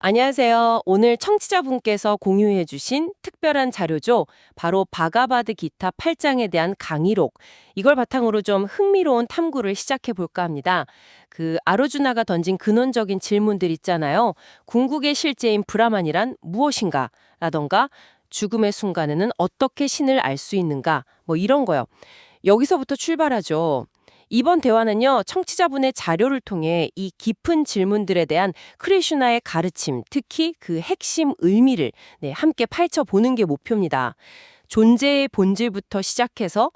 안녕하세요. 오늘 청취자분께서 공유해 주신 특별한 자료죠. 바로 바가바드 기타 8장에 대한 강의록. 이걸 바탕으로 좀 흥미로운 탐구를 시작해 볼까 합니다. 아로주나가 던진 근원적인 질문들 있잖아요. 궁극의 실제인 브라만이란 무엇인가? 라던가 죽음의 순간에는 어떻게 신을 알 수 있는가? 뭐 이런 거요. 여기서부터 출발하죠. 이번 대화는요, 청취자분의 자료를 통해 이 깊은 질문들에 대한 크리슈나의 가르침, 특히 그 핵심 의미를 함께 파헤쳐보는 게 목표입니다. 존재의 본질부터 시작해서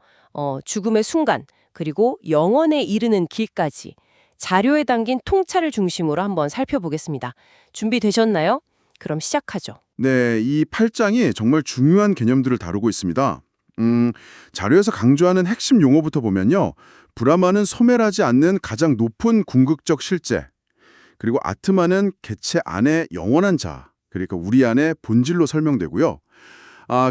죽음의 순간, 그리고 영원에 이르는 길까지 자료에 담긴 통찰을 중심으로 한번 살펴보겠습니다. 준비되셨나요? 그럼 시작하죠. 네, 이 8장이 정말 중요한 개념들을 다루고 있습니다. 자료에서 강조하는 핵심 용어부터 보면요. 브라마는 소멸하지 않는 가장 높은 궁극적 실제, 그리고 아트마는 개체 안의 영원한 자, 그러니까 우리 안의 본질로 설명되고요.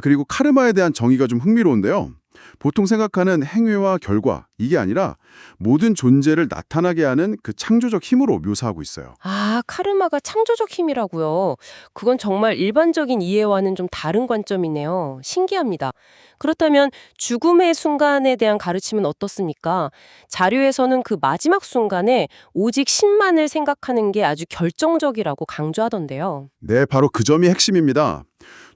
그리고 카르마에 대한 정의가 좀 흥미로운데요. 보통 생각하는 행위와 결과, 이게 아니라 모든 존재를 나타나게 하는 그 창조적 힘으로 묘사하고 있어요. 카르마가 창조적 힘이라고요. 그건 정말 일반적인 이해와는 좀 다른 관점이네요. 신기합니다. 그렇다면 죽음의 순간에 대한 가르침은 어떻습니까? 자료에서는 그 마지막 순간에 오직 신만을 생각하는 게 아주 결정적이라고 강조하던데요. 네, 바로 그 점이 핵심입니다.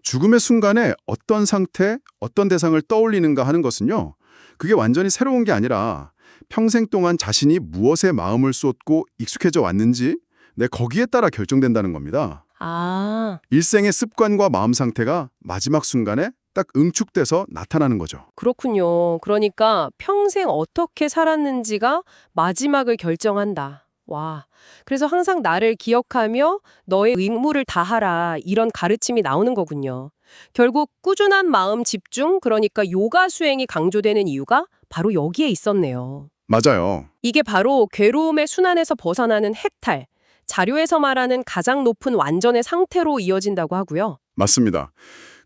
죽음의 순간에 어떤 상태, 어떤 대상을 떠올리는가 하는 것은요. 그게 완전히 새로운 게 아니라 평생 동안 자신이 무엇에 마음을 쏟고 익숙해져 왔는지 거기에 따라 결정된다는 겁니다. 아, 일생의 습관과 마음 상태가 마지막 순간에 딱 응축돼서 나타나는 거죠. 그렇군요. 그러니까 평생 어떻게 살았는지가 마지막을 결정한다. 와. 그래서 항상 나를 기억하며 너의 의무를 다하라. 이런 가르침이 나오는 거군요. 결국 꾸준한 마음 집중, 그러니까 요가 수행이 강조되는 이유가 바로 여기에 있었네요. 맞아요. 이게 바로 괴로움의 순환에서 벗어나는 해탈, 자료에서 말하는 가장 높은 완전의 상태로 이어진다고 하고요. 맞습니다.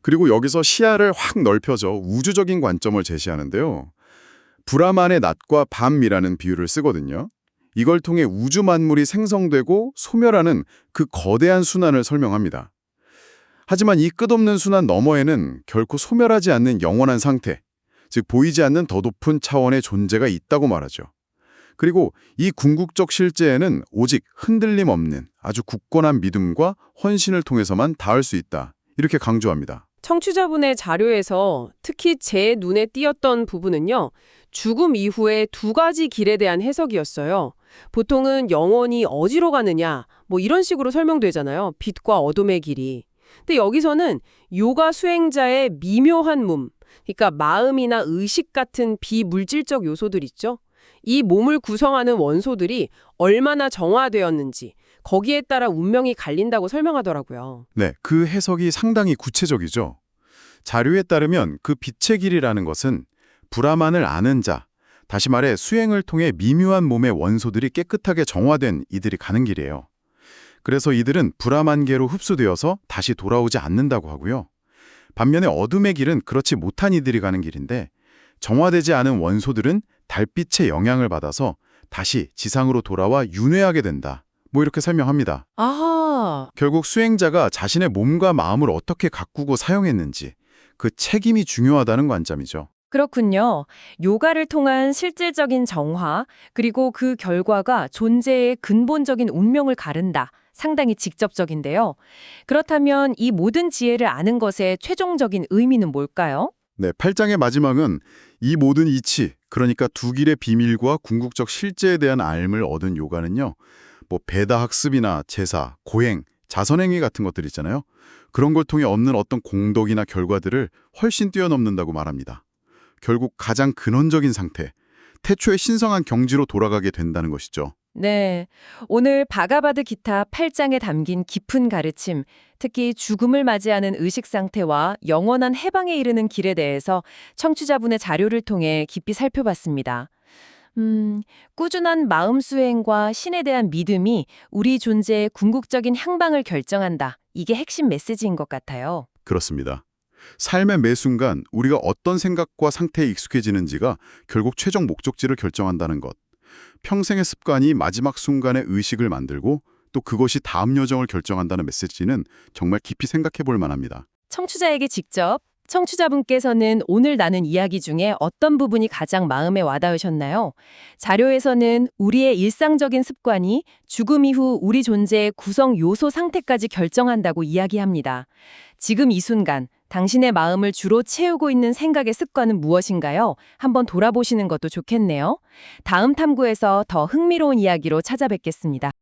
그리고 여기서 시야를 확 넓혀져 우주적인 관점을 제시하는데요. 브라만의 낮과 밤이라는 비유를 쓰거든요. 이걸 통해 우주 만물이 생성되고 소멸하는 그 거대한 순환을 설명합니다. 하지만 이 끝없는 순환 너머에는 결코 소멸하지 않는 영원한 상태, 즉 보이지 않는 더 높은 차원의 존재가 있다고 말하죠. 그리고 이 궁극적 실제에는 오직 흔들림 없는 아주 굳건한 믿음과 헌신을 통해서만 닿을 수 있다. 이렇게 강조합니다. 청취자분의 자료에서 특히 제 눈에 띄었던 부분은요, 죽음 이후의 두 가지 길에 대한 해석이었어요. 보통은 영원히 어디로 가느냐, 뭐 이런 식으로 설명되잖아요. 빛과 어둠의 길이. 근데 여기서는 요가 수행자의 미묘한 몸, 그러니까 마음이나 의식 같은 비물질적 요소들 있죠. 이 몸을 구성하는 원소들이 얼마나 정화되었는지, 거기에 따라 운명이 갈린다고 설명하더라고요. 네, 그 해석이 상당히 구체적이죠. 자료에 따르면 그 빛의 길이라는 것은 브라만을 아는 자, 다시 말해 수행을 통해 미묘한 몸의 원소들이 깨끗하게 정화된 이들이 가는 길이에요. 그래서 이들은 브라만계로 흡수되어서 다시 돌아오지 않는다고 하고요. 반면에 어둠의 길은 그렇지 못한 이들이 가는 길인데 정화되지 않은 원소들은 달빛의 영향을 받아서 다시 지상으로 돌아와 윤회하게 된다. 뭐 이렇게 설명합니다. 아하. 결국 수행자가 자신의 몸과 마음을 어떻게 가꾸고 사용했는지 그 책임이 중요하다는 관점이죠. 그렇군요. 요가를 통한 실질적인 정화, 그리고 그 결과가 존재의 근본적인 운명을 가른다. 상당히 직접적인데요. 그렇다면 이 모든 지혜를 아는 것의 최종적인 의미는 뭘까요? 네, 8장의 마지막은 이 모든 이치, 그러니까 두 길의 비밀과 궁극적 실제에 대한 알을 얻은 요가는요. 뭐 배다 학습이나 제사, 고행, 자선행위 같은 것들 있잖아요. 그런 걸 통해 얻는 어떤 공덕이나 결과들을 훨씬 뛰어넘는다고 말합니다. 결국 가장 근원적인 상태, 태초의 신성한 경지로 돌아가게 된다는 것이죠. 네. 오늘 바가바드 기타 8장에 담긴 깊은 가르침, 특히 죽음을 맞이하는 의식 상태와 영원한 해방에 이르는 길에 대해서 청취자분의 자료를 통해 깊이 살펴봤습니다. 꾸준한 마음 수행과 신에 대한 믿음이 우리 존재의 궁극적인 향방을 결정한다. 이게 핵심 메시지인 것 같아요. 그렇습니다. 삶의 매 순간 우리가 어떤 생각과 상태에 익숙해지는지가 결국 최종 목적지를 결정한다는 것. 평생의 습관이 마지막 순간의 의식을 만들고 또 그것이 다음 여정을 결정한다는 메시지는 정말 깊이 생각해 볼 만합니다. 청취자에게 직접 청취자분께서는 오늘 나눈 이야기 중에 어떤 부분이 가장 마음에 와닿으셨나요? 자료에서는 우리의 일상적인 습관이 죽음 이후 우리 존재의 구성 요소 상태까지 결정한다고 이야기합니다. 지금 이 순간 당신의 마음을 주로 채우고 있는 생각의 습관은 무엇인가요? 한번 돌아보시는 것도 좋겠네요. 다음 탐구에서 더 흥미로운 이야기로 찾아뵙겠습니다.